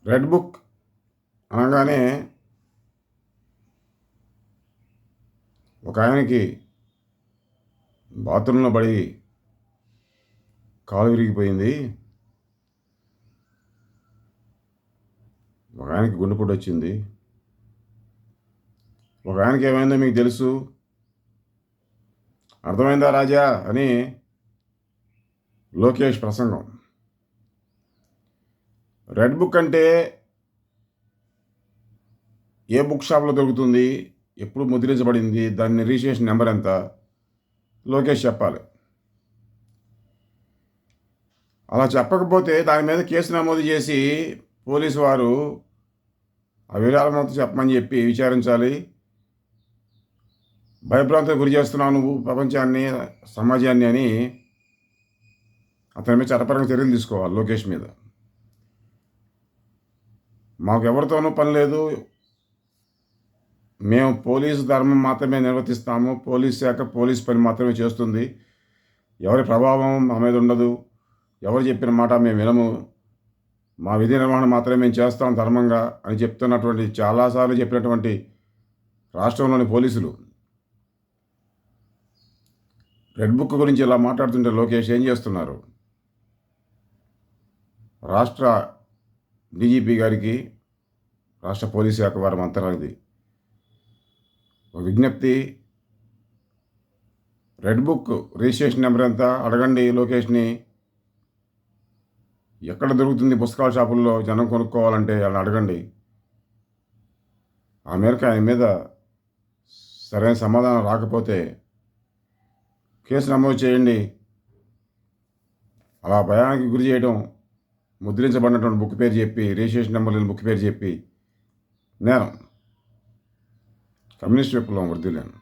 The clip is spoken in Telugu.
రెడ్ బుక్ అనగానే ఒక ఆయనకి బాత్రూంలో పడి కాలు విరిగిపోయింది, ఒక ఆయనకి గుండెపోటు వచ్చింది, ఒక ఆయనకి ఏమైందో మీకు తెలుసు, అర్థమైందా రాజా అని లోకేష్ ప్రసంగం. రెడ్ బుక్ అంటే ఏ బుక్ షాప్లో దొరుకుతుంది, ఎప్పుడు ముద్రించబడింది, దాని రిజిస్ట్రేషన్ నెంబర్ ఎంత, లోకేష్ చెప్పాలి. అలా చెప్పకపోతే దాని మీద కేసు నమోదు చేసి పోలీసు వారు ఆ వివరాల మొత్తం చెప్పమని చెప్పి విచారించాలి. భయభ్రాంతికి గురి చేస్తున్నావు నువ్వు ప్రపంచాన్ని, సమాజాన్ని అని అతని మీద చట్టపరంగా చర్యలు తీసుకోవాలి. లోకేష్ మీద మాకు ఎవరితోనూ పని లేదు, మేము పోలీసు ధర్మం మాత్రమే నిర్వర్తిస్తాము, పోలీస్ శాఖ పోలీస్ పని మాత్రమే చేస్తుంది, ఎవరి ప్రభావం మా మీద ఉండదు, ఎవరు చెప్పిన మాట మేము వినము, మా విధి నిర్వహణ మాత్రమే మేము చేస్తాం ధర్మంగా అని చెప్తున్నటువంటి, చాలాసార్లు చెప్పినటువంటి రాష్ట్రంలోని పోలీసులు రెడ్ బుక్ గురించి ఇలా మాట్లాడుతుంటే లోకేష్ ఏం చేస్తున్నారు? రాష్ట్ర డీజీపీ గారికి, రాష్ట్ర పోలీస్ శాఖ వారి మంత్రాలది ఒక విజ్ఞప్తి, రెడ్ బుక్ రిజిస్ట్రేషన్ నెంబర్ ఎంత అడగండి లోకేష్ని. ఎక్కడ దొరుకుతుంది పుస్తకాల షాపుల్లో జనం కొనుక్కోవాలంటే అలా అడగండి. ఆ మేరకు ఆయన మీద సరైన సమాధానం రాకపోతే కేసు నమోదు చేయండి. అలా భయానికి గురి చేయడం, ముద్రించబడినటువంటి బుక్ పేరు చెప్పి, రిజిస్ట్రేషన్ నెంబర్ లేని బుక్ పేరు చెప్పి నేరం. కమ్యూనిస్ట్ విప్లవం వర్ధిల్లాను.